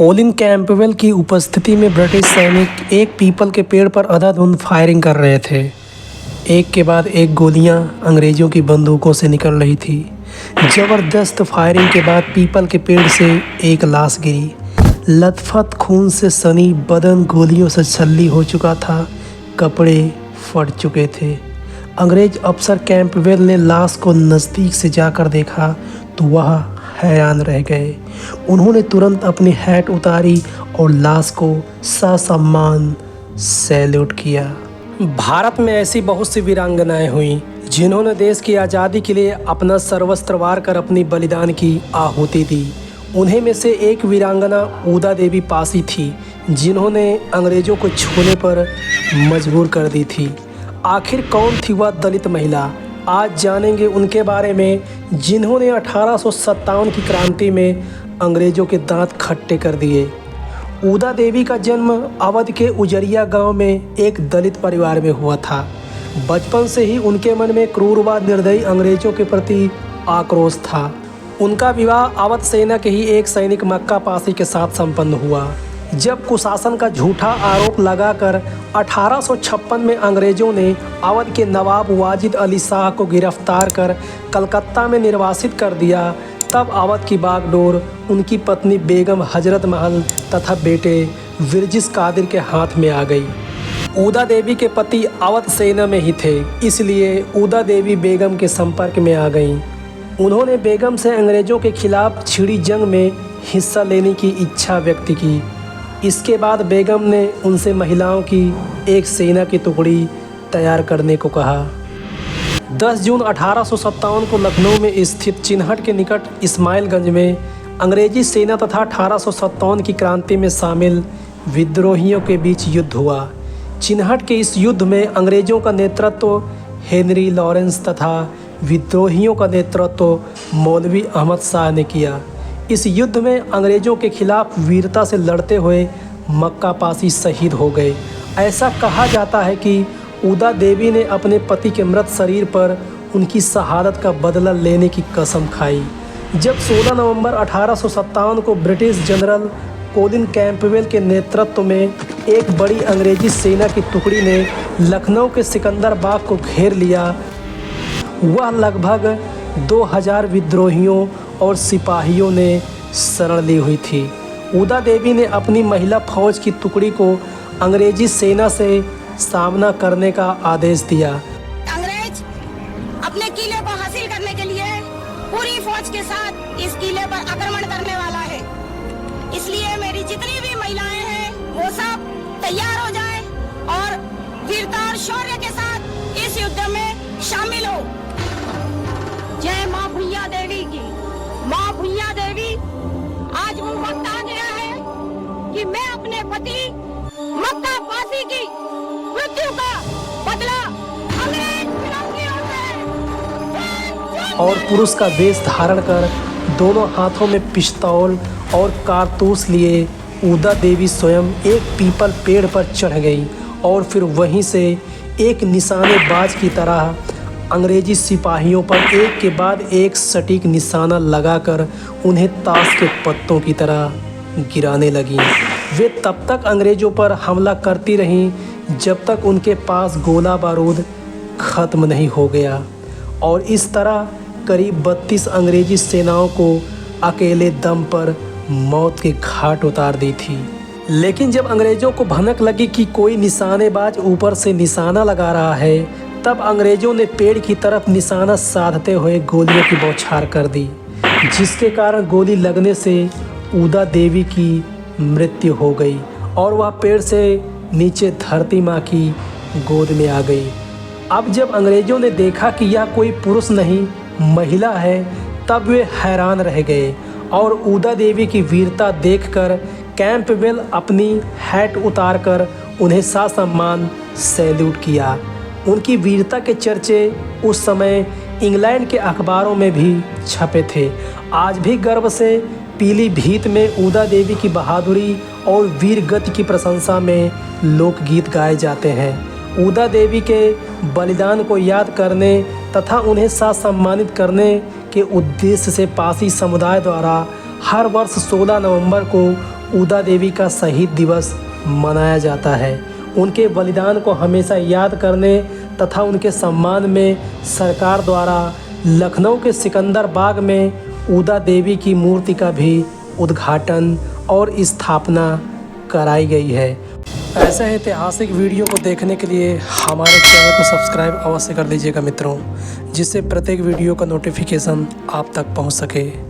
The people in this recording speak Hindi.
कोलिन कैंपबेल की उपस्थिति में ब्रिटिश सैनिक एक पीपल के पेड़ पर अंधाधुंध फायरिंग कर रहे थे। एक के बाद एक गोलियां अंग्रेज़ों की बंदूकों से निकल रही थी। ज़बरदस्त फायरिंग के बाद पीपल के पेड़ से एक लाश गिरी। लथपथ खून से सनी बदन गोलियों से छल्ली हो चुका था, कपड़े फट चुके थे। अंग्रेज़ अफसर कैंपबेल ने लाश को नज़दीक से जाकर देखा तो वह हैरान रह गए। उन्होंने तुरंत अपनी हैट उतारी और लाश को ससम्मान सैल्यूट किया। भारत में ऐसी बहुत सी वीरांगनाएं हुईं जिन्होंने देश की आज़ादी के लिए अपना सर्वस्त्र वार कर अपनी बलिदान की आहुति दी। उन्हीं में से एक वीरांगना ऊदा देवी पासी थी, जिन्होंने अंग्रेज़ों को छोड़ने पर मजबूर कर दी थी। आखिर कौन थी वह दलित महिला? आज जानेंगे उनके बारे में, जिन्होंने 1857 की क्रांति में अंग्रेज़ों के दांत खट्टे कर दिए। ऊदा देवी का जन्म अवध के उजरिया गांव में एक दलित परिवार में हुआ था। बचपन से ही उनके मन में क्रूर व निर्दयी अंग्रेज़ों के प्रति आक्रोश था। उनका विवाह अवध सेना के ही एक सैनिक मक्का पासी के साथ संपन्न हुआ। जब कुशासन का झूठा आरोप लगाकर 1856 में अंग्रेज़ों ने अवध के नवाब वाजिद अली शाह को गिरफ्तार कर कलकत्ता में निर्वासित कर दिया, तब अवध की बागडोर उनकी पत्नी बेगम हजरत महल तथा बेटे विरजिस कादिर के हाथ में आ गई। ऊदा देवी के पति अवध सेना में ही थे, इसलिए ऊदा देवी बेगम के संपर्क में आ गईं। उन्होंने बेगम से अंग्रेज़ों के खिलाफ छिड़ी जंग में हिस्सा लेने की इच्छा व्यक्त की। इसके बाद बेगम ने उनसे महिलाओं की एक सेना की टुकड़ी तैयार करने को कहा। 10 जून 1857 को लखनऊ में स्थित चिन्हट के निकट इस्माइलगंज में अंग्रेजी सेना तथा 1857 की क्रांति में शामिल विद्रोहियों के बीच युद्ध हुआ। चिन्हट के इस युद्ध में अंग्रेज़ों का नेतृत्व हेनरी लॉरेंस तथा विद्रोहियों का नेतृत्व मौलवी अहमद शाह ने किया। इस युद्ध में अंग्रेज़ों के खिलाफ वीरता से लड़ते हुए मक्का पासी शहीद हो गए। ऐसा कहा जाता है कि ऊदा देवी ने अपने पति के मृत शरीर पर उनकी शहादत का बदला लेने की कसम खाई। जब 16 नवंबर 1857 को ब्रिटिश जनरल कोलिन कैंपबेल के नेतृत्व में एक बड़ी अंग्रेजी सेना की टुकड़ी ने लखनऊ के सिकंदर बाग को घेर लिया, वह लगभग 2000 विद्रोहियों और सिपाहियों ने शरण ली हुई थी। ऊदा देवी ने अपनी महिला फौज की टुकड़ी को अंग्रेजी सेना से सामना करने का आदेश दिया। अंग्रेज अपने किले को हासिल करने के लिए पूरी फौज के साथ इस किले पर आक्रमण करने वाला है, इसलिए मेरी जितनी भी महिलाएं हैं वो सब तैयार हो जाएं और वीरता और शौर्य के साथ इस युद्ध में शामिल हो। जय मां भुइया देवी की। मां भुइया देवी, आज वो वक्त आ गया है कि मैं अपने पति मक्का पासी की मृत्यु का बदला अंग्रेज फिरंगियों से। और पुरुष का वेश धारण कर दोनों हाथों में पिस्तौल और कारतूस लिए ऊदा देवी स्वयं एक पीपल पेड़ पर चढ़ गई और फिर वहीं से एक निशानेबाज की तरह अंग्रेजी सिपाहियों पर एक के बाद एक सटीक निशाना लगाकर उन्हें ताश के पत्तों की तरह गिराने लगीं। वे तब तक अंग्रेज़ों पर हमला करती रहीं जब तक उनके पास गोला बारूद ख़त्म नहीं हो गया, और इस तरह करीब 32 अंग्रेजी सेनाओं को अकेले दम पर मौत के घाट उतार दी थी। लेकिन जब अंग्रेज़ों को भनक लगी कि कोई निशानेबाज ऊपर से निशाना लगा रहा है, तब अंग्रेज़ों ने पेड़ की तरफ निशाना साधते हुए गोलियों की बौछार कर दी, जिसके कारण गोली लगने से ऊदा देवी की मृत्यु हो गई और वह पेड़ से नीचे धरती माँ की गोद में आ गई। अब जब अंग्रेज़ों ने देखा कि यह कोई पुरुष नहीं महिला है, तब वे हैरान रह गए और ऊदा देवी की वीरता देखकर कैंपबेल अपनी हैट उतारकर उन्हें ससम्मान सैल्यूट किया। उनकी वीरता के चर्चे उस समय इंग्लैंड के अखबारों में भी छपे थे। आज भी गर्व से पीलीभीत में ऊदा देवी की बहादुरी और वीर गति की प्रशंसा में लोकगीत गाए जाते हैं। ऊदा देवी के बलिदान को याद करने तथा उन्हें सम्मानित करने के उद्देश्य से पासी समुदाय द्वारा हर वर्ष 16 नवंबर को ऊदा देवी का शहीद दिवस मनाया जाता है। उनके बलिदान को हमेशा याद करने तथा उनके सम्मान में सरकार द्वारा लखनऊ के सिकंदर बाग में ऊदा देवी की मूर्ति का भी उद्घाटन और स्थापना कराई गई है। ऐसे ऐतिहासिक वीडियो को देखने के लिए हमारे चैनल को सब्सक्राइब अवश्य कर दीजिएगा मित्रों, जिससे प्रत्येक वीडियो का नोटिफिकेशन आप तक पहुंच सके।